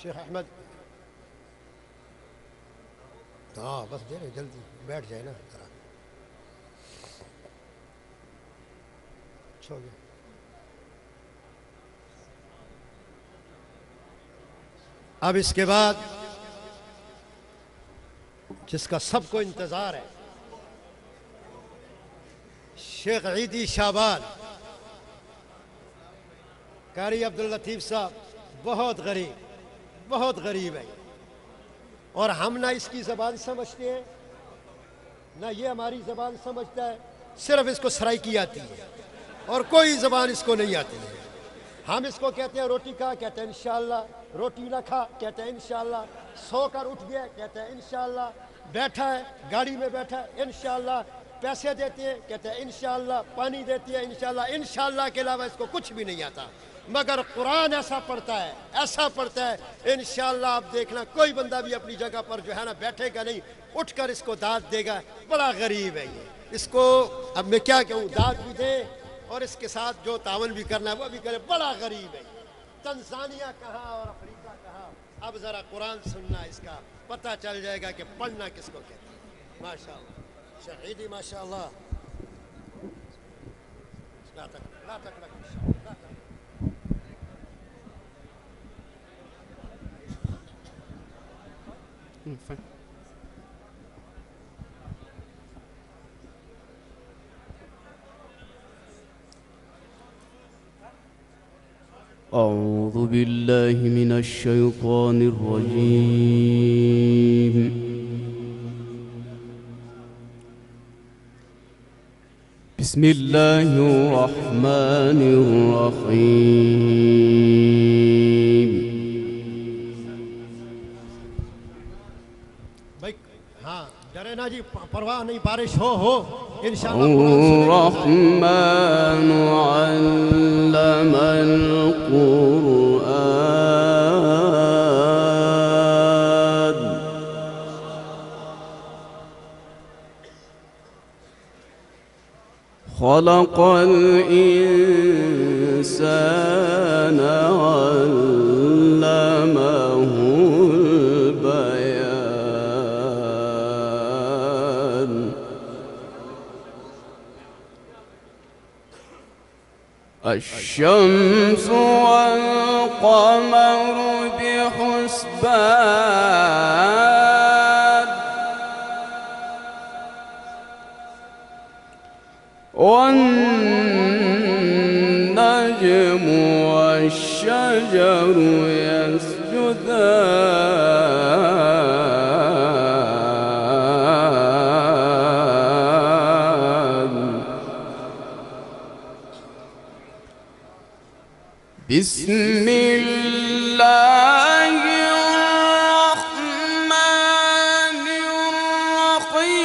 शेख अहमद, हाँ बस दे रहे, जल्दी बैठ जाए ना जरा। अच्छा हो गया। अब इसके बाद जिसका सबको इंतजार है, शेख ईदी शाबान कारी अब्दुल लतीफ साहब, बहुत गरीब है और हम ना इसकी ज़बान समझते हैं ना ये हमारी ज़बान समझता है, सिर्फ इसको सराइकी आती है और कोई ज़बान इसको नहीं आती है। हम इसको कहते हैं रोटी खा, कहते हैं इंशाअल्लाह, रोटी ना खा, कहते हैं इंशाअल्लाह, सोकर उठ गया, कहते हैं इंशाअल्लाह, बैठा है गाड़ी में बैठा है इंशाअल्लाह, पैसे देते हैं कहते हैं इंशाअल्लाह, पानी देती है इंशाअल्लाह, इंशाअल्लाह के अलावा इसको कुछ भी नहीं आता। मगर कुरान ऐसा पढ़ता है इंशाअल्लाह। आप देखना कोई बंदा भी अपनी जगह पर जो है ना बैठेगा नहीं, उठकर इसको दाद देगा। बड़ा गरीब है ये, इसको अब मैं क्या कहूँ, दाद भी दे और इसके साथ जो तावन भी करना है वो भी करे। बड़ा गरीब है। तंजानिया कहाँ और अफ्रीका कहाँ। अब जरा कुरान सुनना, इसका पता चल जाएगा कि पढ़ना किसको कहते हैं। माशाअल्लाह शहीदी माशाअल्लाह। ला तक أعوذ بالله من الشيطان الرجيم. بسم الله الرحمن الرحيم. भाई हाँ डरे ना जी, परवाह नहीं, बारिश हो इंशाअल्लाह। الرحمن علم القرآن خلق الإنسان علمه البيان الشمس والقمر بحسبان والنجم والشجر يسجدان بسم الله الرحمن الرحيم.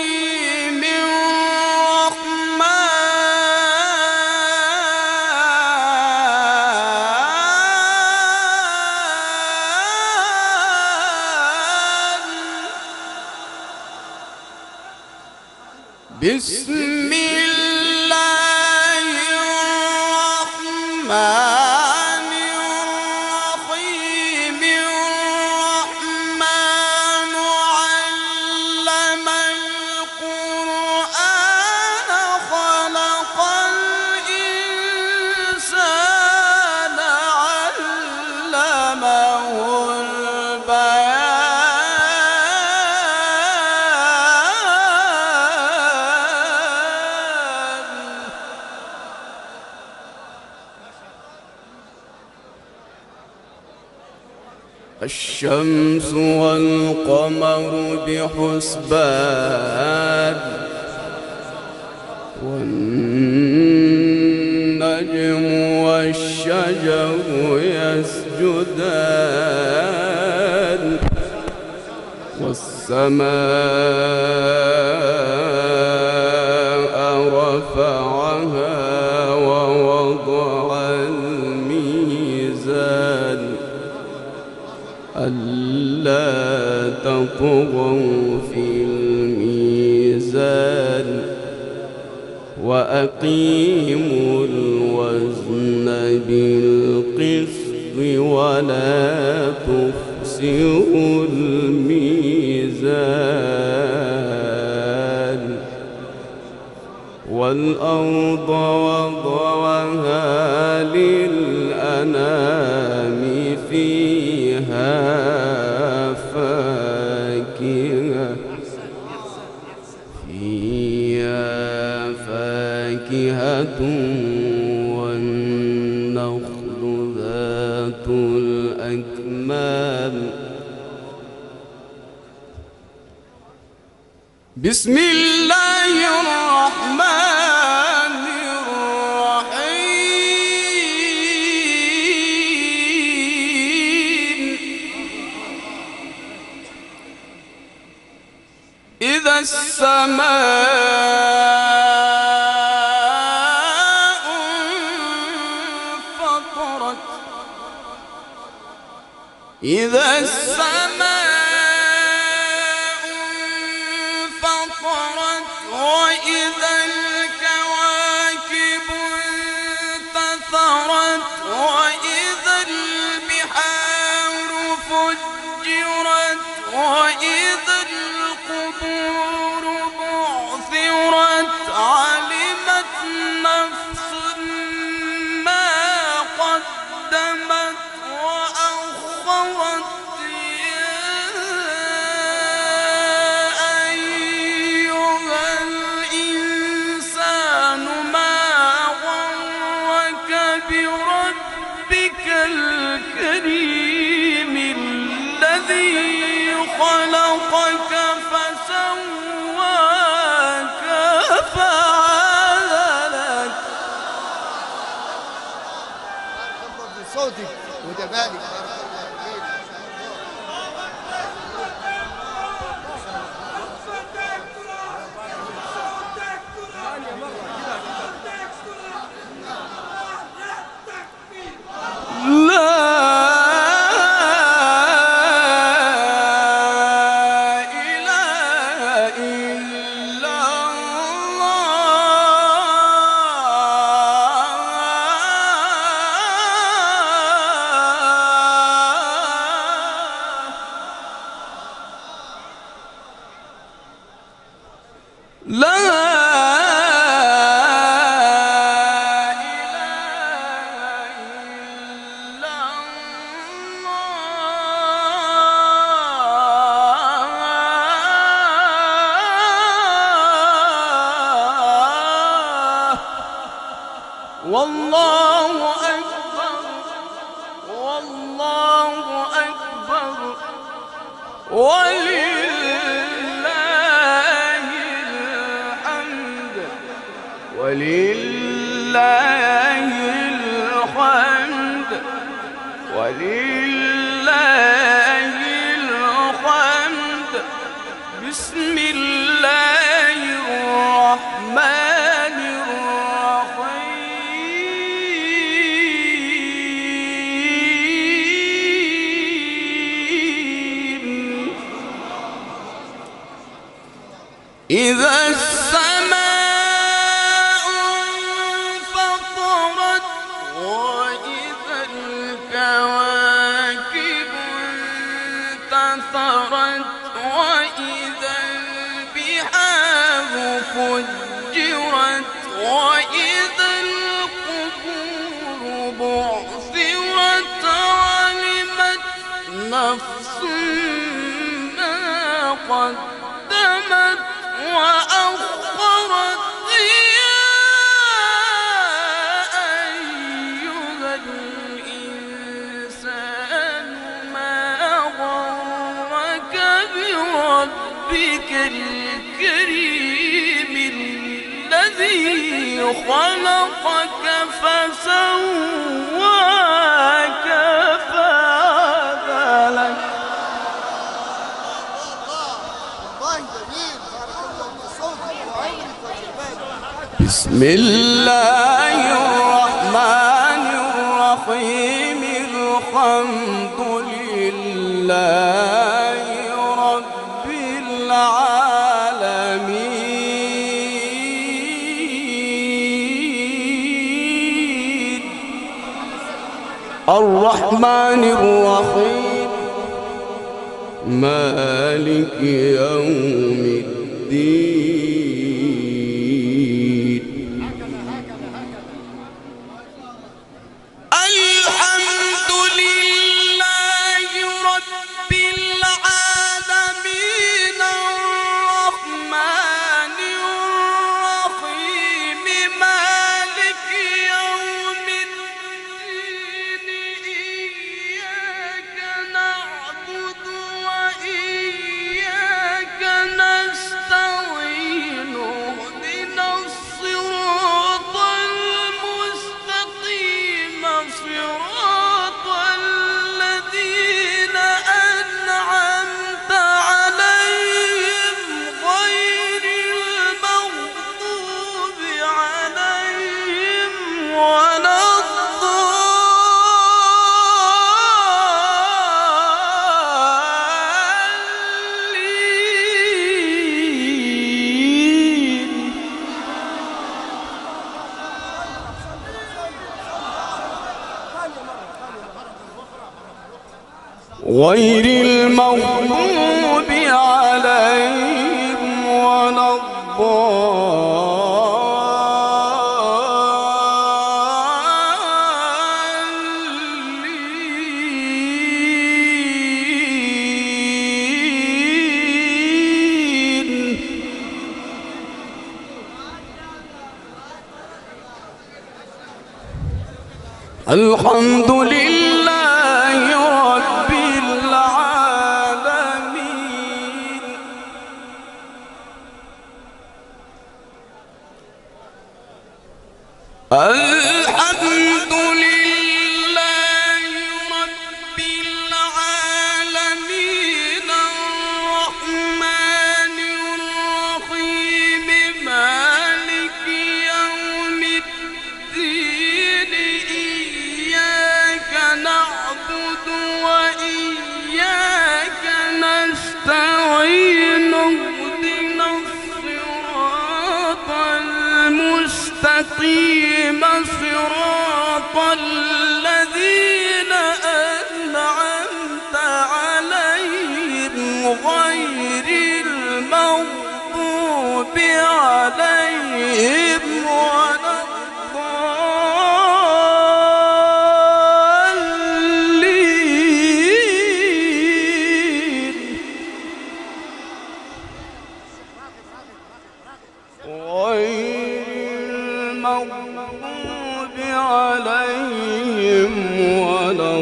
بسم الله الرحمن الرحيم. الرحمن علم القرآن خلق الإنسان علمه الشمس والقمر بحسبان والنجم والشجر يسجدان والسماء رفعها ووضع الميزان ألا تطغوا في الميزان وأقيموا الوزن بالقسط ولا تخسروا الميزان والأرض وضعها للأنام فيها فاكهة والنخل ذات الأكمام. بسم الله الرحمن الرحيم. إذا السماء إذا السماء انفطرت وإذا الكواكب انتثرت وإذا البحار فجرت وإذا القبور بعثرت علمت نفس ما قدمت الكريم الذي خلقك فسواك فعدلك. بارك الله في صوتك وجمالك. والله أكبر والله أكبر ولله الحمد ولله الحمد ولله الحمد. بسم الله الرحمن الرحيم. إذا السماء انفطرت وإذا الكواكب انتثرت وإذا البحار فجرت وإذا القبور بعثرت علمت نفس ما قدمت وأخرت. يا أيها الإنسان ما غرك بربك الكريم الذي خلقك فسواك فعدلك. بسم الله الرحمن الرحيم. الحمد لله رب العالمين الرحمن الرحمن الرحيم مالك يوم الدين الحمد لله رب العالمين الرحمن الرحيم مالك يوم الدين إياك نعبد وإياك نستعين اهدنا الصراط المستقيم صراط الذين أنعمت عليهم غير المغضوب عليهم ولا الضالين غير المغضوب عليهم ولا الضالين الحمد لله رب العالمين الحمد لله رب العالمين الرحمن الرحيم مالك يوم الدين إياك نعبد وإياك نستعين اهدنا الصراط المستقيم صراط الذين أنعمت عليهم غير المغضوب عليهم ولا الضالين غير المغضوب عليهم ولا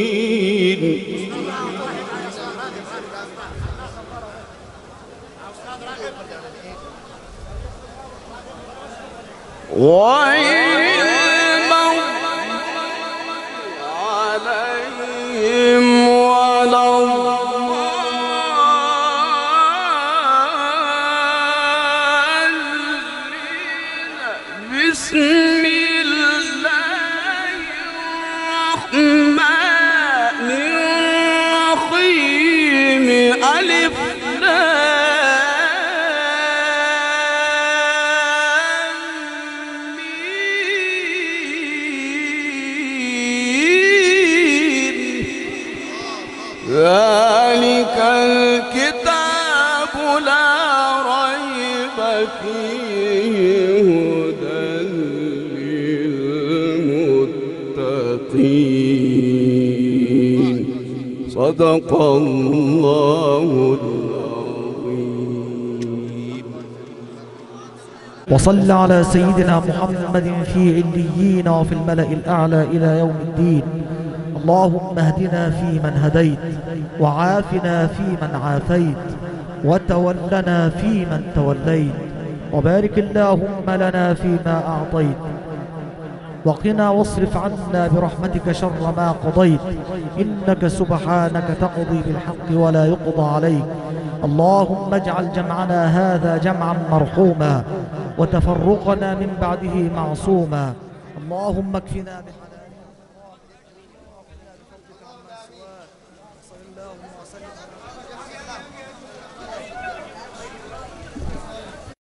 الضالين غير المغضوب عليهم ولا الضالين بسم الله الرحمن الرحيم ألف لام ميم ذلك الكتاب لا ريب فيه هدى للمتقين صدق الله العظيم وصل على سيدنا محمد في عليين وفي الملأ الأعلى إلى يوم الدين. اللهم اهدنا فيمن هديت وعافنا فيمن عافيت وتولنا فيمن توليت وبارك اللهم لنا فيما أعطيت وقنا واصرف عنا برحمتك شر ما قضيت إنك سبحانك تقضي بالحق ولا يقضى عليك. اللهم اجعل جمعنا هذا جمعا مرحوما وتفرقنا من بعده معصوما. اللهم اكفنا بحلالك